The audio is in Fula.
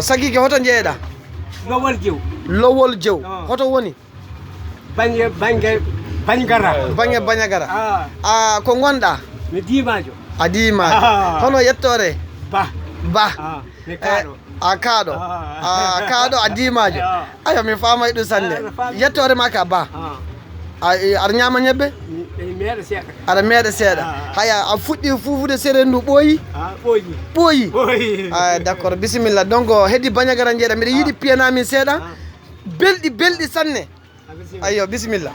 Sagike hoto jeeɗa? Lowol jew hoto woni? Bange Bañagara. Ko gonɗa? Mi dimajo. A dimajo. Hono yettore? Ba. Mi kaɗo. A kaɗo. Kaɗo a dimajo. Ayo mi famay ɗum sanne. Yettore ma ka ba? Aɗa ñama ñebbe? Aɗa meeɗa seeɗa. Haya a fuɗɗi fufude séréer ndu ɓooyi? Ɓooyi. D' accord bisimilla. Donc heddi Bañagara jeeɗa mbiɗa yiiɗi piyanamin seeɗa. Belɗi sanne. Ayyo bisimilla.